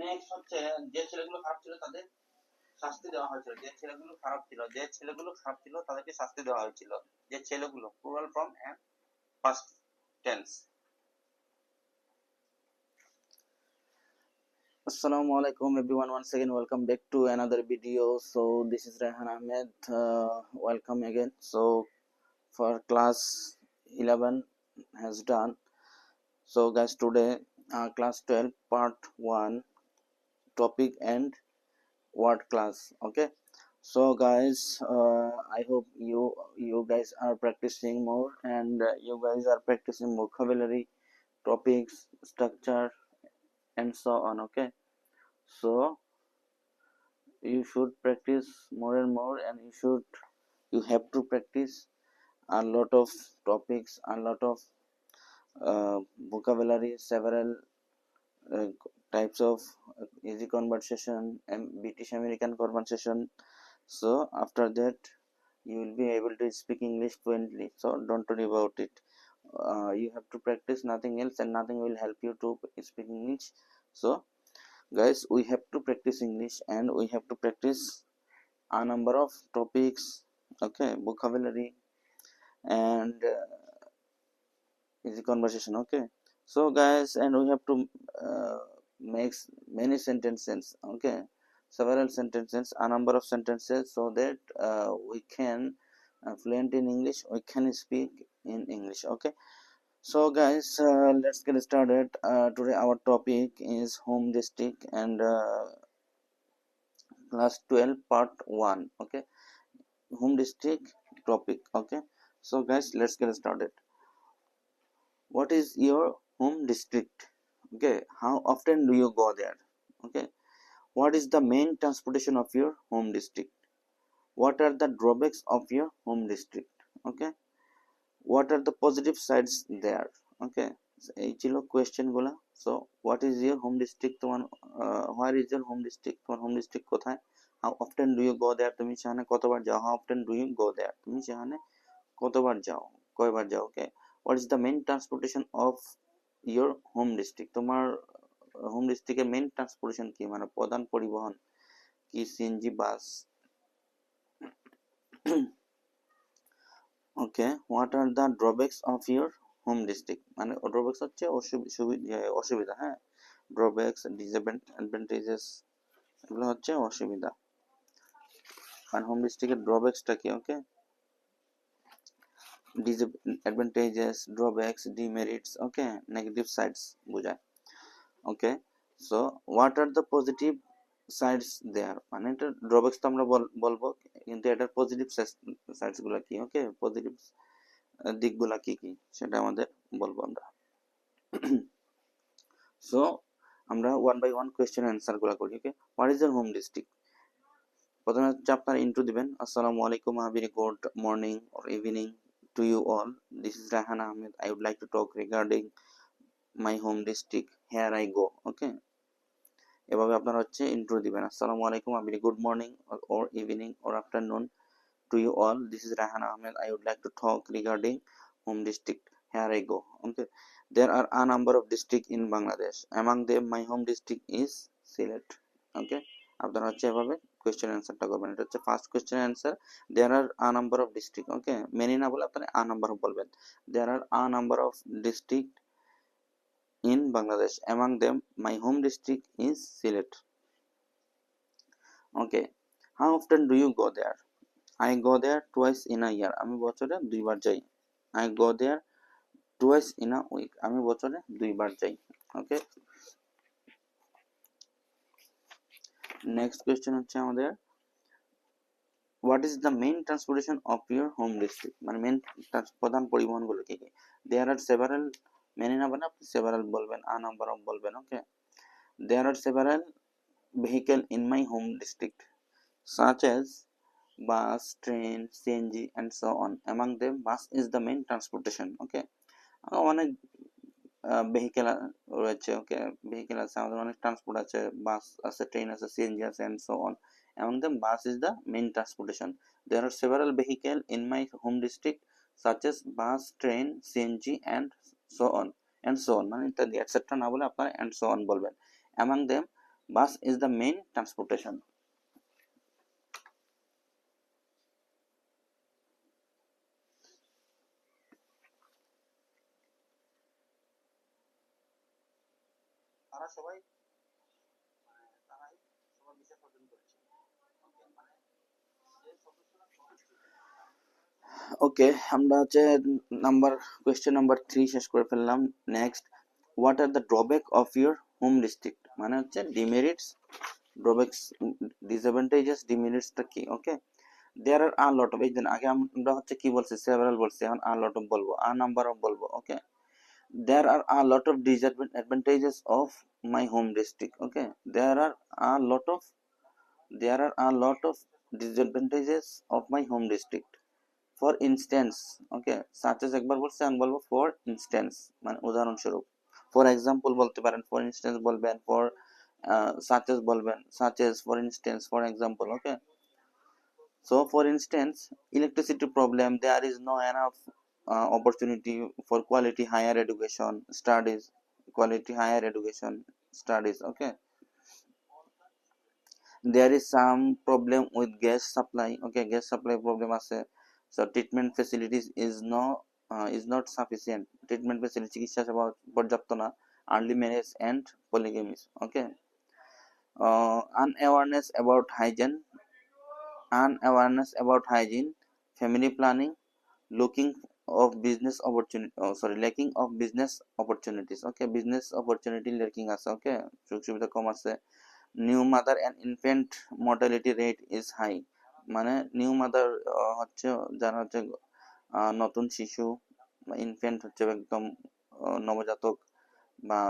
Next হচ্ছে যে ছেলেগুলো খারাপ ছিল তাদের শাস্তি দেওয়া হয়েছিল। যে ছেলেগুলো খারাপ ছিল তাদেরকে শাস্তি দেওয়া হয়েছিল। যে ছেলেগুলো, plural form and first tense. Assalamu alaikum everyone, once again welcome back to another video. So this is Rehan Ahmed, welcome again. So for class 11 has done. So guys, today class 12 part 1 topic and word class. Okay, so guys, I hope you guys are practicing more, and you guys are practicing vocabulary, topics, structure and so on. Okay, so you should practice more and more, and you have to practice a lot of topics, a lot of vocabulary, several uh, types of easy conversation and British American conversation. So after that you will be able to speak English fluently, so don't worry about it. You have to practice, nothing else, and nothing will help you to speak English. So guys, we have to practice English, and we have to practice a number of topics, okay, vocabulary and easy conversation. Okay, so guys, and we have to make many sentences, okay, several sentences, a number of sentences, so that we can fluent in English, we can speak in English. Okay, so guys, let's get started. Today our topic is home district and class 12 part 1. Okay, home district topic. Okay, so guys, let's get started. What is your home district? Okay, how often do you go there? Okay, what is the main transportation of your home district? What are the drawbacks of your home district? Okay, what are the positive sides there? Okay, এই ছিল question গুলা। So what is your home district, তোমার where is your home district, তোমার home district কোথায়? How often do you go there, তুমি সেখানে কতবার যাও? How often do you go there, তুমি সেখানে কতবার যাও, কয়বার যাও? Okay, what is the main transportation of your home district, তোমার হোম ডিস্ট্রিক্টের মেইন ট্রান্সপোর্টেশন কি, মানে প্রধান পরিবহন কি? CNG, bus. Okay, what are the drawbacks of your home district, মানে ড্রব্যাকস হচ্ছে অসুবিধা, হ্যাঁ, ড্রব্যাকস, ডিসঅ্যাডভান্টেজেস, এগুলো হচ্ছে অসুবিধা। আর হোম ডিস্ট্রিক্টের ড্রব্যাকসটা কি? Okay, disadvantages, drawbacks, demerits, okay, negative sides বোঝায়। Okay, so what are the positive sides there, মানে এটা ড্রব্যাকস তো আমরা বলবো, কিন্তু এটার পজিটিভ সাইডস গুলা কি? ওকে, পজিটিভ দিকগুলা কি কি সেটা আমাদের বলবো আমরা। সো আমরা one by one question answer গুলা করি। Okay, what is your home district? প্রথমে হচ্ছে আপনার ইন্ট্রো দিবেন, আসসালামু আলাইকুম, very good morning or evening to you all. This is Rehan Ahmed. I would like to talk regarding my home district. Here I go. Okay, এভাবে আপনারা হচ্ছে intro দিবেন, আসসালামু আলাইকুম, very good morning or evening or afternoon to you all. This is Rehan Ahmed. I would like to talk regarding home district. Here I go. Okay, there are a number of districts in Bangladesh. Among them my home district is Sylhet. Okay, আপনারা হচ্ছে এভাবে question অ্যান্সারটা করবেন। এটা হচ্ছে first question answer. There are a number of district. Okay, many না বলে আপনারা আ নাম্বার বলবেন। There are a number of district in Bangladesh. Among them my home district is Sylhet. Okay, how often do you go there? I go there twice in a year. আমি বছরে দুইবার যাই। I go there twice in a week. আমি বছরে দুইবার যাই। Okay, next question হচ্ছে আমাদের, what is the main transportation of your home district, মানে মেইন প্রধান পরিবহন গুলো কি কি? There are several, মেনি না বলে several বলবেন, a number of বলবেন। Okay, there are several vehicle in my home district such as bus, train, CNG and so on. Among them bus is the main transportation. Okay, অনেক vehicle রয়েছে। ওকে, vehicle আছে, আমাদের অনেক transport আছে, বাস আছে, train আছে, CNG আছে and so on. Among them bus is the main transportation. There are several vehicle in my home district such as bus, train, CNG and so on, মানে ইত্যাদি, etc. না বলে আপনারা and so on বলবেন। Among them Bus is the main transportation. ওকে, আমরা হচ্ছে number question number 3 শেষ করে ফেললাম। Next, what are the drawback of your home district, মানে হচ্ছে ডিমেরিটস, ড্রব্যাকস, ডিসঅ্যাডভান্টেজেস, ডিমেরিটসটা কি। ওকে, দেয়ার আর আ লট অফ, এই দিন আগে আমরা হচ্ছে কি বলছি, সেভারাল বলছি, এখন আ লট অফ বলবো, আ নাম্বার অফ বলবো। ওকে, there are a lot of disadvantages of my home district. Okay, a lot of there are a lot of disadvantages of my home district. For instance, okay, such as একবার বলছি, আমি বলবো for instance, মানে উদাহরণস্বরূপ। for example বলতে পারেন, for instance বলবেন, for such as বলবেন, such as, for instance, for example. Okay, so for instance, electricity problem, there is no enough opportunity for quality higher education studies, quality higher education studies. Okay, there is some problem with gas supply. Okay, gas supply problem আছে, so treatment facilities is not sufficient, treatment facility চিকিৎসা সেবা পর্যাপ্ত না, early marriage and polygamy. Okay, unawareness about hygiene, family planning, looking of business opportunity, lacking of business opportunities. Okay, business opportunity lacking আছে। Okay, সুযোগ সুবিধা কম আছে। New mother and infant mortality rate is high, মানে new mother হচ্ছে যারা হচ্ছে নতুন শিশু, ইনফ্যান্ট হচ্ছে একদম নবজাতক, বা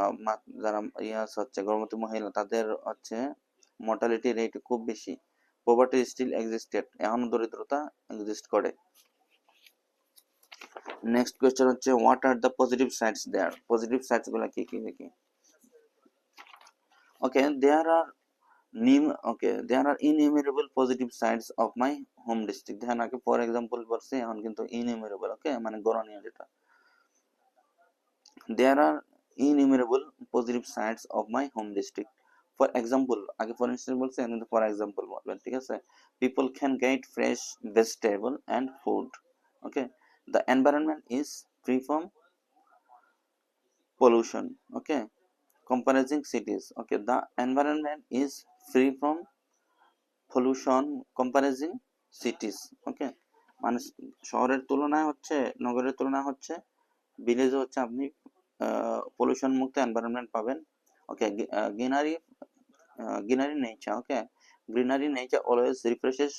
যারা হচ্ছে গর্ভবতী মহিলা, তাদের হচ্ছে মর্টালিটি রেট খুব বেশি। পভার্টি স্টিল এক্সিস্টেড, এখনো দরিদ্রতা এক্সিস্ট করে। নেক্সট কোয়েশ্চেন হচ্ছে, what are the positive sides there, positive sides গুলো কি কি দেখি। ওকে, there are innumerable positive sides of my home district। দেখেন আগে ফর এক্সাম্পল বলছি, এখন কিন্তু innumerable। ওকে, মানে গণনীয় যেটা। there are innumerable positive sides of my home district। for example, আগে for instance বলছি, এখন কিন্তু for example বলবেন, ঠিক আছে। people can get fresh vegetable and food। okay, the environment is free from pollution। okay, comparing cities, okay, the environment is free from pollution comparing cities। okay, মানে শহরের তুলনায় হচ্ছে, নগরের তুলনায় হচ্ছে ভিলেজে হচ্ছে আপনি পলিউশন মুক্ত এনভায়রনমেন্ট পাবেন। Okay, greenery nature, okay, greenery nature always refreshes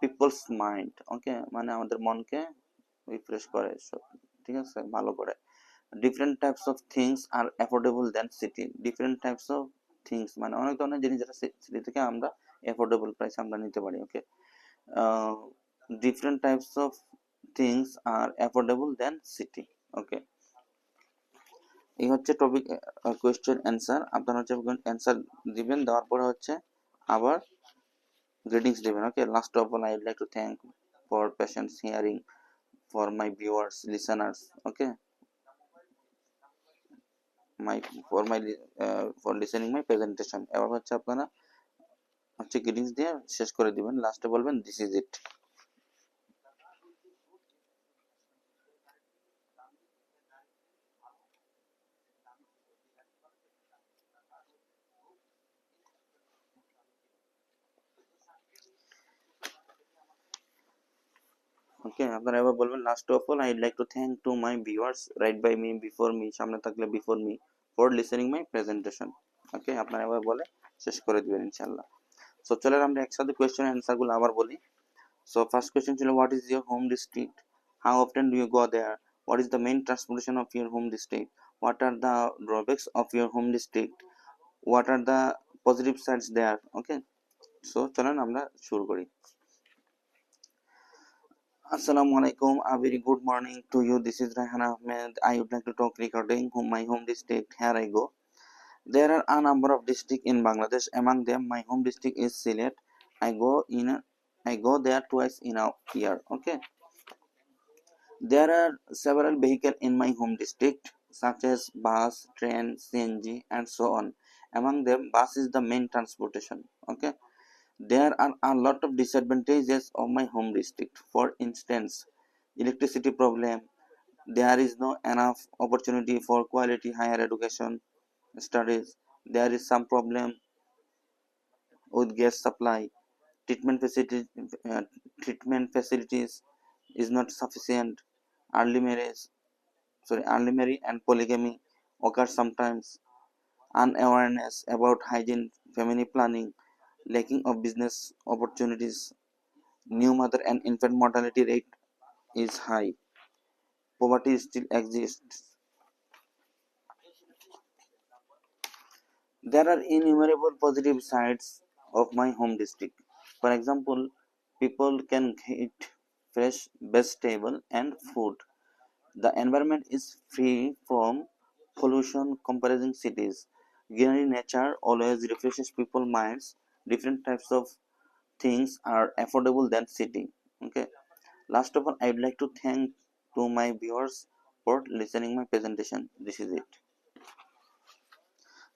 people's mind. Okay, মানে আমাদের মনকে রিফ্রেশ করে, ঠিক আছে, ভালো করে। Different types of things are affordable than city, different types of things মানে অনেক ধরনের জিনিস যেটা সিটি থেকে আমরা অ্যাফোর্ডেবল প্রাইসে আমরা নিতে পারি। Okay, different types of things are affordable than city. Okay, এই হচ্ছে টপিক কোয়েশ্চেন অ্যান্সার। আপনারা হচ্ছে অ্যান্সার দিবেন, দেওয়ার পরে হচ্ছে আবার গ্রেডিংস দিবেন। Okay, last of all I would like to thank for patience hearing for my viewers listeners. Okay, my for listening my presentation. এবার হচ্ছে আপনারা হচ্ছে গ্রিটিংস দিয়ে শেষ করে দিবেন, লাস্টে বলবেন দিস ইজ ইট। ওকে, আপনারা এবার বলবেন last of all I would like to thank to my viewers, right by me, before me, সামনে থাকলে before me, for listening my presentation. Okay, আপনারা এবার বলে শেষ করে দিবেন ইনশাআল্লাহ। সো চলেন আমরা একসাথে কোয়েশ্চেন অ্যান্সার গুলো আবার বলি। সো ফার্স্ট কোয়েশ্চেন ছিল, what is your home district, how often do you go there, what is the main transportation of your home district, what are the drawbacks of your home district, what are the positive sides there. Okay, so চলেন আমরা শুরু করি। Assalamu alaikum, a very good morning to you. This is Rayhan Ahmed. I would like to talk regarding my home district. Here I go. There are a number of districts in Bangladesh. Among them, my home district is Sylhet. I go there twice in a year. Okay. There are several vehicles in my home district, such as bus, train, CNG, and so on. Among them, bus is the main transportation. Okay, there are a lot of disadvantages of my home district. For instance, electricity problem. There is no enough opportunity for quality higher education studies. There is some problem with gas supply. Treatment facilities, uh, treatment facilities is not sufficient. Early marriage, early marriage and polygamy occur sometimes. Unawareness about hygiene, family planning, lacking of business opportunities, new mother and infant mortality rate is high, poverty still exists. There are innumerable positive sides of my home district. For example, people can get fresh vegetable and food. The environment is free from pollution comparing cities. Greenery nature always refreshes people's minds. Different types of things are affordable than city. Okay. Last of all, I would like to thank to my viewers for listening my presentation. This is it.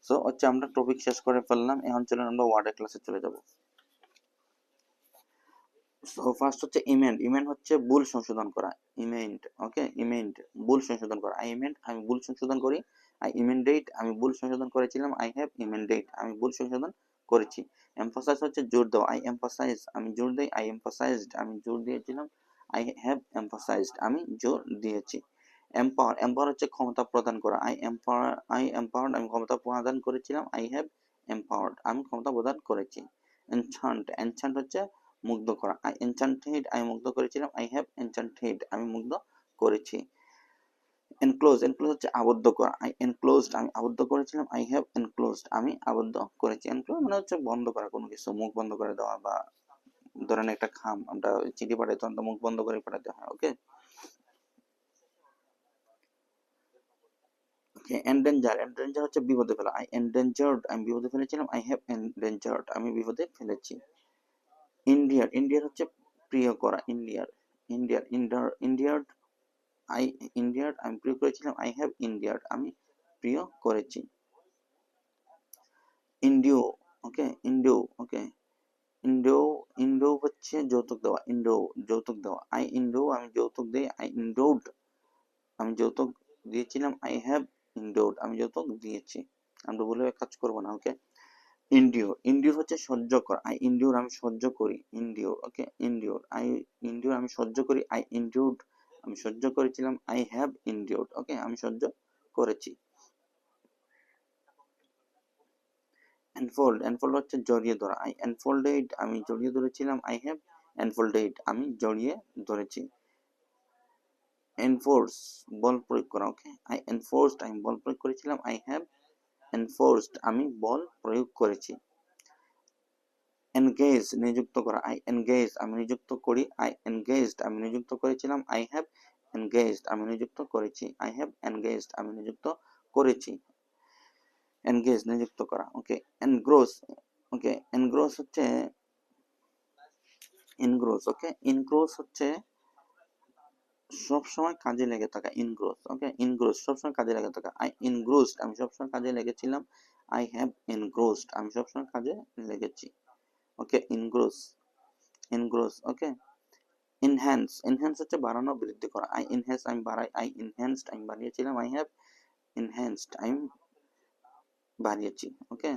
So হচ্ছে আমরা topic শেষ করে ফেললাম, এখন চলুন আমরা ওয়ার্ডের ক্লাসে চলে যাব। সো ফার্স্ট হচ্ছে ইমেন্ট। ইমেন্ট হচ্ছে ভুল সংশোধন করা। ইমেন্ট, ওকে, ইমেন্ট ভুল সংশোধন করা। আই ইমেন্ট আমি ভুল সংশোধন করি। আই ইমেন্ডেট আমি ভুল সংশোধন করেছিলাম। আই হ্যাভ ইমেন্ডেট আমি ভুল সংশোধন করেছি। এমফাসাইজ হচ্ছে জোর দেওয়া। আই এমফাসাইজ আমি জোর দেই। আই এমফাসাইজড আমি জোর দিয়েছিলাম। আই হ্যাভ এমফাসাইজড আমি জোর দিয়েছি। এম্পাওয়ার, এম্পাওয়ার হচ্ছে ক্ষমতা প্রদান করা। আই এম্পাওয়ার্ড আমি ক্ষমতা প্রদান করেছিলাম। আই হ্যাভ এম্পাওয়ার্ড আমি ক্ষমতা প্রদান করেছি। এনচান্ট, এনচান্ট হচ্ছে মুগ্ধ করা। আই এনচান্টেড আমি মুগ্ধ করেছিলাম। আই হ্যাভ এনচান্টেড আমি মুগ্ধ করেছি। এনক্লোজ, এনক্লোজ হচ্ছে আবদ্ধ করা। আই এনক্লোজড আমি আবদ্ধ করেছিলাম। আই হ্যাভ এনক্লোজড আমি আবদ্ধ করেছি। এনক্লোজ মানে হচ্ছে বন্ধ করা কোনো কিছু, মুখ বন্ধ করে দেওয়া, বা ধরেন একটা খাম আমরা চিঠি পাঠাই তখন তো মুখ বন্ধ করে পাঠাতে হয়। ওকে, এন্ডেঞ্জার, এন্ডেঞ্জার হচ্ছে বিপদে ফেলা। আই এন্ডেঞ্জার্ড আমি বিপদে ফেলেছিলাম। আই হ্যাভ এন্ডেঞ্জার্ড আমি বিপদে ফেলেছি। ইন্ডিয়ার, ইন্ডিয়ার হচ্ছে প্রিয় করা। ইন্ডিয়ার, ইন্ডিয়ার, ইন্ডিয়ার্ড আই ইন্ডিয়ার্ড আমি প্রিয় করেছিলাম। আই হ্যাভ ইন্ডিয়ার্ড আমি প্রিয় করেছি। ইন্ডিও, ওকে, ইন্ডিও, ওকে, ইন্ডো, ইন্ডো হচ্ছে যৌতুক দেওয়া। ইন্ডো যৌতুক দেওয়া। আই ইন্ডো আমি যৌতুক দেই। আই ইন্ডোড আমি যৌতুক দিয়েছিলাম। আই হ্যাভ ইন্ডোড আমি যৌতুক দিয়েছি। আমরা বলে কাজ করবো না। ওকে, ইন্ডিওর, ইন্ডিওর হচ্ছে সহ্য করা। আই ইন্ডিওর আমি সহ্য করি। ইন্ডিওর, ওকে, ইন্ডিওর আই ইন্ডিওর আমি সহ্য করি। আই ইন্ডিওর্ড আমি সহ্য করেছিলাম। আই হ্যাভ ইন্ডিওর্ড, ওকে, আমি সহ্য করেছি। এনফোল্ড, এনফোল্ড হচ্ছে জড়িয়ে ধরা। আই এনফোল্ডেড আমি জড়িয়ে ধরেছিলাম। আই হ্যাভ এনফোল্ডেড আমি জড়িয়ে ধরেছি। এনফোর্স বল প্রয়োগ করা। ওকে, আই এনফোর্সড আমি বল প্রয়োগ করেছিলাম। আই হ্যাভ এনফোর্সড আমি বল প্রয়োগ করেছি। এনগেজ নিযুক্ত করা। আই এনগেজ আমি নিযুক্ত করি। আই এনগেজড আমি নিযুক্ত করেছিলাম। আই হ্যাভ এনগেজড আমি নিযুক্ত করেছি। আই হ্যাভ এনগেজড আমি নিযুক্ত করেছি। এনগেজ নিযুক্ত করা। ওকে, এনগ্রোস, ওকে, এনগ্রোস হচ্ছে ইনগ্রোস। ওকে, ইনগ্রোস হচ্ছে সবসময় কাজে লেগে থাকা। ইনগ্রোস, ওকে, ইনগ্রোস সবসময় কাজে লেগে থাকা। আই ইনগ্রোসড আমি সবসময় কাজে লেগেছিলাম। আই হ্যাভ এনগ্রোসড আমি সবসময় কাজে লেগেছি। ওকে, ইনগ্রোস, ইনগ্রোস, ওকে। ইনহ্যান্স, ইনহ্যান্স হচ্ছে বাড়ানো, বৃদ্ধি করা। আই ইনহ্যান্স আমি বাড়াই। আই ইনহ্যান্সড আমি বাড়িয়েছিলাম। আই হ্যাভ ইনহ্যান্সড আমি বাড়িয়েছি। ওকে,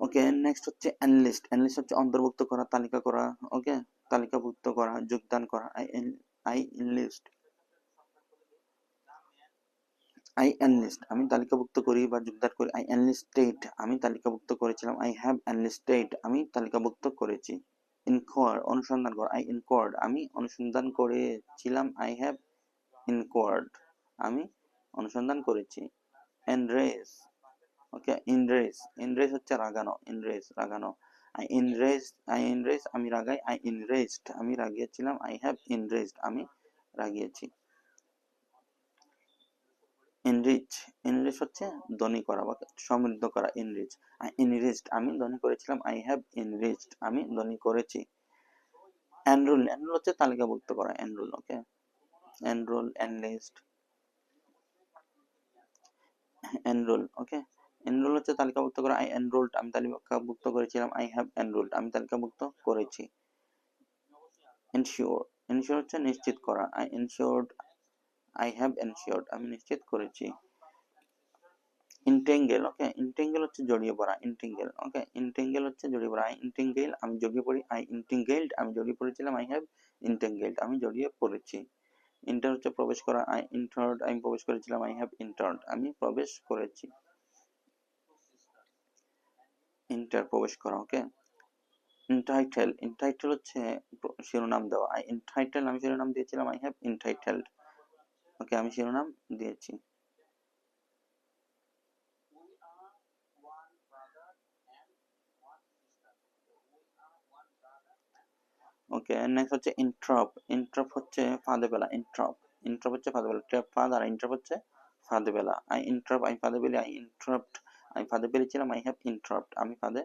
ওকে, নেক্সট হচ্ছে এনলিস্ট। এনলিস্ট হচ্ছে অন্তর্ভুক্ত করা, তালিকা করা। ওকে, তালিকাভুক্ত করা, যোগদান করা। আই এনলিস্ট, আই এনলিস্ট আমি তালিকাভুক্ত করি বা যোগদান করি। আই এনলিস্টেড আমি তালিকাভুক্ত করেছিলাম। আই হ্যাভ এনলিস্টেড আমি তালিকাভুক্ত করেছি। ইনকোয়ার অনুসন্ধান করা। আই ইনকোয়ার্ড আমি অনুসন্ধান করেছিলাম। আই হ্যাভ ইনকোয়ার্ড আমি অনুসন্ধান করেছি। এনরেজ, ওকে, ইনরেজ, ইনরেজ হচ্ছে রাগানো। ইনরেজ রাগানো। আই ইনরেজ আমি রাগাই। আই ইনরেজড আমি রাগিয়েছিলাম। আই হ্যাভ ইনরেজড আমি রাগিয়েছি। এনরিচ, এনরিচ হচ্ছে ধনী করা বা সমৃদ্ধ করা। এনরিচ, আই এনরিচড আমি ধনী করেছিলাম। আই হ্যাভ এনরিচড আমি ধনী করেছি। এনরোল, এনরোল হচ্ছে তালিকাভুক্ত করা। এনরোল, ওকে, enroll, enlist, enroll. ওকে, enroll হচ্ছে তালিকাভুক্ত করা। I enrolled, আমি তালিকাভুক্ত করেছিলাম। I have enrolled, আমি তালিকাভুক্ত করেছি। ensure, ensure হচ্ছে নিশ্চিত করা। I ensured, I have ensured, আমি নিশ্চিত করেছি। entangle, ওকে, entangle হচ্ছে জড়িয়ে পড়া। entangle, ওকে, entangle হচ্ছে জড়িয়ে পড়া। I entangle, আমি জড়িয়ে পড়ি। I entangled, আমি জড়িয়ে পড়েছিলাম। I have entangled, আমি জড়িয়ে পড়েছি। enter হচ্ছে প্রবেশ করা। I entered, আমি প্রবেশ করেছিলাম। I have entered, আমি প্রবেশ করেছি। enter প্রবেশ করা, ওকে। entitle, entitle হচ্ছে শিরোনাম দেওয়া। I entitled, আমি শিরোনাম দিয়েছিলাম। I have entitled, ওকে, আমি শিরোনাম দিয়েছি। ওকে, নেক্সট হচ্ছে interrupt, interrupt হচ্ছে ফাঁদে ফেলা। interrupt, interrupt হচ্ছে ফাঁদে ফেলা। trap ফাঁদ, আর interrupt হচ্ছে ফাঁদে ফেলা। I interrupt, আমি ফাঁদে ফেলি। I interrupt, আমি ফাঁদে ফেলেছিলাম। I have interrupt, আমি ফাঁদে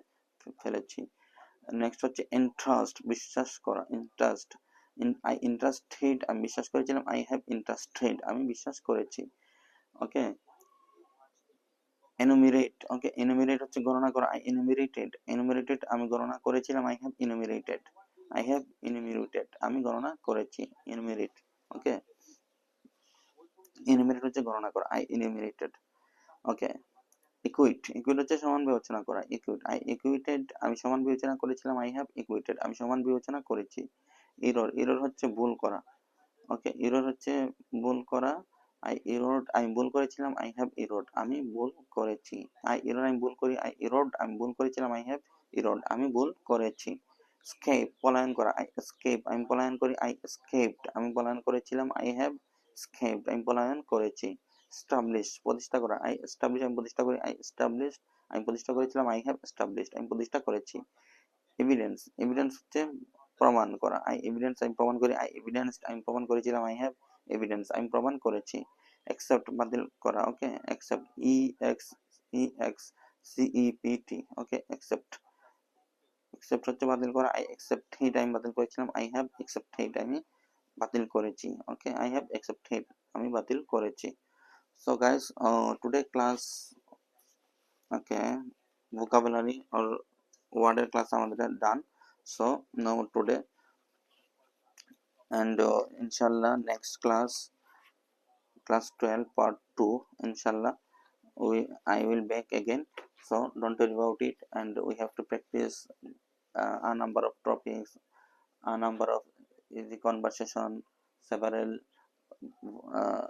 ফেলেছি। নেক্সট হচ্ছে entrust, বিশ্বাস করা। entrust, I entrusted, আমি বিশ্বাস করেছিলাম। I have entrusted, আমি বিশ্বাস করেছি। ওকে, enumerate, ওকে, enumerate হচ্ছে গণনা করা। I enumerated, enumerated, আমি গণনা করেছিলাম। I have enumerated, I have enumerated, আমি গণনা করেছি। enumerate, ওকে, enumerate হচ্ছে গণনা করা। I enumerated, okay. equate, equate হচ্ছে সমান বিবেচনা করা। equate, I equated, আমি সমান বিবেচনা করেছিলাম। I have equated, আমি সমান বিবেচনা করেছি। error, error হচ্ছে ভুল করা। ওকে, error হচ্ছে ভুল করা। I errored, আমি ভুল করেছিলাম। I have errored, আমি ভুল করেছি। I error, আমি ভুল করি। I errored, আমি ভুল করেছিলাম। I have errored, আমি ভুল করেছি। escape, পলায়ন করা। I escape, আমি পলায়ন করি। I escaped, আমি পলায়ন করেছিলাম। I have escaped, আমি পলায়ন করেছি। establish, প্রতিষ্ঠা করা। I establish, আমি প্রতিষ্ঠা করি। I established, আমি প্রতিষ্ঠা করেছিলাম। I have established, আমি প্রতিষ্ঠা করেছি। evidence, evidence হচ্ছে প্রমাণ করা। I evidence, আমি প্রমাণ করি। I evidenced, আমি প্রমাণ করেছিলাম। I have evidence, আমি প্রমাণ করেছি। accept, বাতিল করা। ওকে, accept, EXCEPT, ওকে, accept, accept হচ্ছে বাতিল করা। I accepted, আমি বাতিল করেছিলাম। I have accepted, আমি বাতিল করেছি। ওকে, I have accepted, আমি বাতিল করেছি। So guys, today class, okay, vocabulary or word class আমাদের done. So now today, and inshallah next class, class 12 part 2, inshallah I will back again. So don't worry about it, and we have to practice a number of topics, a number of easy conversation, several uh,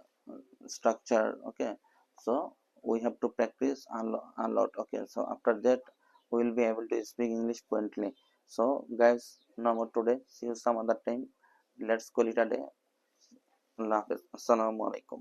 structure. Okay, so we have to practice a lot. Okay, so after that we will be able to speak English fluently. So guys, no more today, see you some other time. Let's call it a day. Allah Hafiz. Assalamu alaikum.